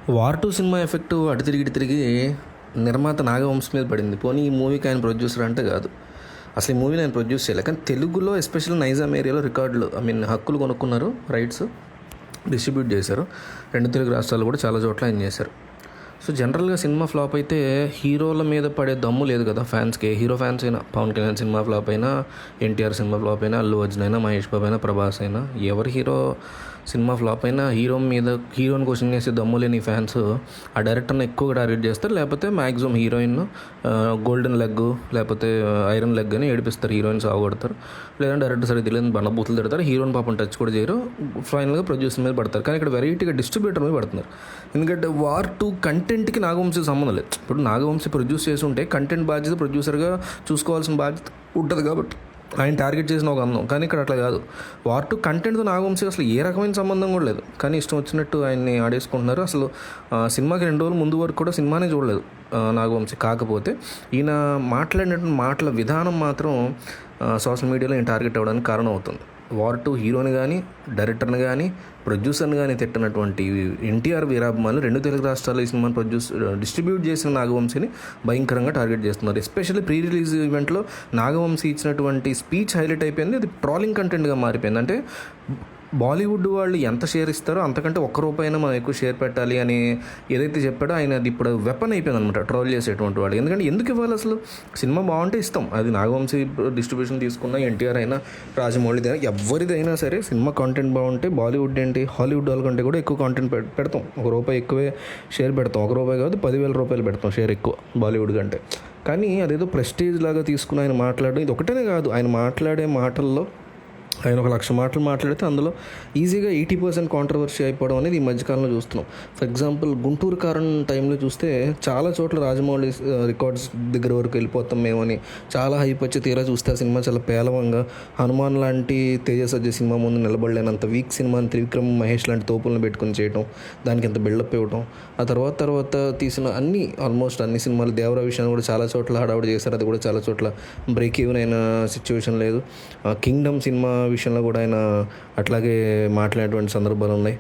War two cinema effect అటు తిరిగి ఇటు తిరిగి నిర్మాత నాగవంశ్ మీద పడింది. పోనీ ఈ మూవీకి ఆయన ప్రొడ్యూసర్ అంటే కాదు, అసలు ఈ మూవీని ఆయన ప్రొడ్యూస్ చేయలేదు. కానీ తెలుగులో ఎస్పెషల్లీ నైజాం ఏరియాలో రికార్డులు హక్కులు కొనుక్కున్నారు, రైట్స్ డిస్ట్రిబ్యూట్ చేశారు. రెండు తెలుగు రాష్ట్రాలు కూడా చాలా చోట్ల ఆయన చేశారు. సో జనరల్గా సినిమా ఫ్లాప్ అయితే హీరోల మీద పడే దమ్ము లేదు కదా ఫ్యాన్స్కి. హీరో ఫ్యాన్స్ అయినా పవన్ కళ్యాణ్ సినిమా ఫ్లాప్ అయినా, ఎన్టీఆర్ సినిమా ఫ్లాప్ అయినా, అల్లు అర్జున్ అయినా, మహేష్ బాబు అయినా, ప్రభాస్ అయినా, ఎవరి హీరో సినిమా ఫ్లాప్ అయినా హీరోని క్వశ్చన్ చేసే దమ్ము లేని ఫ్యాన్స్ ఆ డైరెక్టర్ని ఎక్కువగా టార్గెట్ చేస్తారు. లేకపోతే మ్యాక్సిమం హీరోయిన్ గోల్డెన్ లెగ్ లేకపోతే ఐరన్ లెగ్ అని ఏడిపిస్తారు, హీరోయిన్స్ ఆగొడతారు. లేదంటే డైరెక్టర్ సరే తెలియని బండబూతులు తిడతారు, హీరోయిన్ పాపం టచ్ కూడా చేయరు, ఫైనల్గా ప్రొడ్యూసర్ మీద పడతారు. కానీ ఇక్కడ వెరైటీగా డిస్ట్రిబ్యూటర్ మీద పడుతున్నారు. ఎందుకంటే వార్ టూ కంటెంట్కి నాగవంశీ సంబంధం లేదు. ఇప్పుడు నాగవంశీ ప్రొడ్యూస్ చేసి ఉంటే కంటెంట్ బాధ్యత ప్రొడ్యూసర్గా చూసుకోవాల్సిన బాధ్యత ఉంటుంది కాబట్టి ఆయన టార్గెట్ చేసిన ఒక అందం. కానీ ఇక్కడ అట్లా కాదు. వార్ టూ కంటెంట్తో నాగవంశీ అసలు ఏ రకమైన సంబంధం కూడా లేదు. కానీ ఇష్టం వచ్చినట్టు ఆయన్ని ఆడేసుకుంటున్నారు. అసలు సినిమాకి 2 రోజుల ముందు వరకు కూడా సినిమానే చూడలేదు నాగవంశీ. కాకపోతే ఈయన మాట్లాడినటువంటి మాటల విధానం మాత్రం సోషల్ మీడియాలో ఈయన టార్గెట్ అవ్వడానికి కారణం అవుతుంది. వార్ టూ హీరోని కానీ, డైరెక్టర్ని కానీ, ప్రొడ్యూసర్ని కానీ తిట్టినటువంటి ఎన్టీఆర్ వీరాభిమానులు 2 తెలుగు రాష్ట్రాల్లో ఈ సినిమాని డిస్ట్రిబ్యూట్ చేసిన నాగవంశీని భయంకరంగా టార్గెట్ చేస్తున్నారు. ఎస్పెషల్లీ ప్రీ రిలీజ్ ఈవెంట్లో నాగవంశీ ఇచ్చినటువంటి స్పీచ్ హైలైట్ అయిపోయింది. అది ట్రాలింగ్ కంటెంట్గా మారిపోయింది. అంటే బాలీవుడ్ వాళ్ళు ఎంత షేర్ ఇస్తారో అంతకంటే ₹1 మనం ఎక్కువ షేర్ పెట్టాలి అని ఏదైతే చెప్పాడో ఆయన అది ఇప్పుడు వెపన్ అయిపోయింది అనమాట ట్రోల్ చేసేటువంటి వాళ్ళు. ఎందుకు ఇవ్వాలి? అసలు సినిమా బాగుంటే ఇస్తాం. అది నాగవంశీ డిస్ట్రిబ్యూషన్ తీసుకున్న ఎన్టీఆర్ అయినా, రాజమౌళిదైనా, ఎవరిదైనా సరే సినిమా కాంటెంట్ బాగుంటే బాలీవుడ్ ఏంటి హాలీవుడ్ వాళ్ళ కంటే కూడా ఎక్కువ కాంటెంట్ పెడతాం. ₹1 ఎక్కువే షేర్ పెడతాం. ₹1 కాదు ₹10,000 పెడతాం షేర్ ఎక్కువ బాలీవుడ్ కంటే. కానీ అదేదో ప్రెస్టీజ్ లాగా తీసుకుని ఆయన మాట్లాడడం ఇది ఒకటేనే కాదు. ఆయన మాట్లాడే మాటల్లో ఆయన 1,00,000 మాటలు మాట్లాడితే అందులో ఈజీగా 80% కాంట్రవర్సీ అయిపోవడం అనేది ఈ మధ్యకాలంలో చూస్తున్నాం. ఫర్ ఎగ్జాంపుల్ గుంటూరు కారం టైంలో చూస్తే చాలా చోట్ల రాజమౌళి రికార్డ్స్ దగ్గర వరకు వెళ్ళిపోతాం మేమని చాలా హైప్ వచ్చి తీరా చూస్తే ఆ సినిమా చాలా పేలవంగా, హనుమాన్ లాంటి తేజసజ్జ సినిమా ముందు నిలబడలేనంత వీక్ సినిమాని త్రివిక్రమ్, మహేష్ లాంటి తోపులను పెట్టుకుని చేయటం, దానికి ఎంత బిల్డప్ ఇవ్వటం. ఆ తర్వాత తీసిన ఆల్మోస్ట్ అన్ని సినిమాలు, దేవరా విషయాన్ని కూడా చాలా చోట్ల హడావుడి చేశారు. అది కూడా చాలా చోట్ల బ్రేక్ ఈవెన్ అయిన సిచ్యువేషన్ లేదు. కింగ్డమ్ సినిమా విషయంలో కూడా ఆయన అట్లాగే మాట్లాడేటువంటి సందర్భాలు ఉన్నాయి.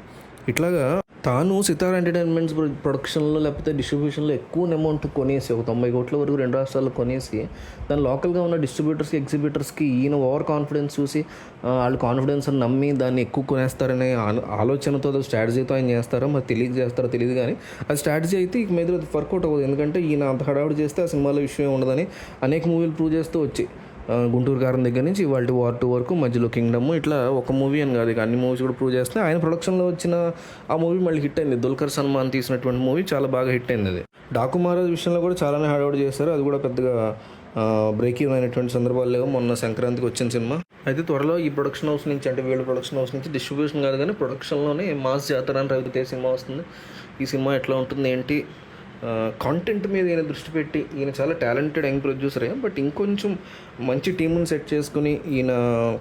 ఇట్లాగా తాను సితారా ఎంటర్టైన్మెంట్స్ ప్రొడక్షన్లో లేకపోతే డిస్ట్రిబ్యూషన్లో ఎక్కువ అమౌంట్ కొనేసి ఒక 90 కోట్ల వరకు 2 రాష్ట్రాల్లో కొనేసి దాని లోకల్గా ఉన్న డిస్ట్రిబ్యూటర్స్కి, ఎగ్జిబిటర్స్కి ఈయన ఓవర్ కాన్ఫిడెన్స్ చూసి వాళ్ళు కాన్ఫిడెన్స్ అని నమ్మి దాన్ని ఎక్కువ కొనేస్తారనే ఆలోచనతో స్ట్రాటజీతో ఆయన చేస్తారో మరి తెలియదు. కానీ అది స్ట్రాటజీ అయితే ఇక మీద వర్కౌట్ అవ్వదు. ఎందుకంటే ఈయన అంత హడావుడి చేస్తే ఆ సినిమాలో విషయం ఉండదని అనేక మూవీలు ప్రూవ్ చేస్తూ వచ్చి గుంటూరు కారం దగ్గర నుంచి ఇవాళ వార్ టూ వరకు మధ్యలో కింగ్డమ్ ఇట్లా ఒక మూవీ అని కాదు, ఇక అన్ని మూవీస్ కూడా ప్రూవ్ చేస్తే ఆయన ప్రొడక్షన్లో వచ్చిన ఆ మూవీ మళ్ళీ హిట్ అయింది. దుల్కర్ సల్మాన్ తీసినటువంటి మూవీ చాలా బాగా హిట్ అయింది. అది డాకుమారా విషయంలో కూడా చాలానే హడావుడి చేస్తారు. అది కూడా పెద్దగా బ్రేక్ ఈవెన్ అయినటువంటి సందర్భాలు లేవు. మొన్న సంక్రాంతికి వచ్చిన సినిమా అయితే త్వరలో ఈ ప్రొడక్షన్ హౌస్ నుంచి, అంటే వీళ్ళ ప్రొడక్షన్ హౌస్ నుంచి డిస్ట్రిబ్యూషన్ కాదు కానీ ప్రొడక్షన్లోనే మాస్ జాతర అని రవితేజ సినిమా వస్తుంది. ఈ సినిమా ఎట్లా ఉంటుంది ఏంటి, కాంటెంట్ మీద ఈయన దృష్టి పెట్టి, ఈయన చాలా టాలెంటెడ్ యంగ్ ప్రొడ్యూసరే, బట్ ఇంకొంచెం మంచి టీముని సెట్ చేసుకుని ఈయన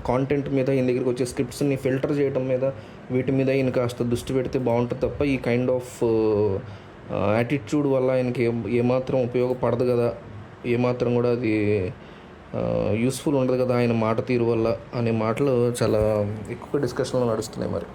కాంటెంట్ మీద, ఈయన దగ్గరికి వచ్చే స్క్రిప్ట్స్ని ఫిల్టర్ చేయడం మీద, వీటి మీద ఈయన కాస్త దృష్టి పెడితే బాగుంటుంది తప్ప ఈ కైండ్ ఆఫ్ యాటిట్యూడ్ వల్ల ఆయనకి ఏమాత్రం ఉపయోగపడదు కదా, ఏమాత్రం కూడా అది యూస్ఫుల్ ఉండదు కదా ఆయన మాట తీరు వల్ల అనే మాటలు చాలా ఎక్కువ డిస్కషన్లో నడుస్తున్నాయి మరి.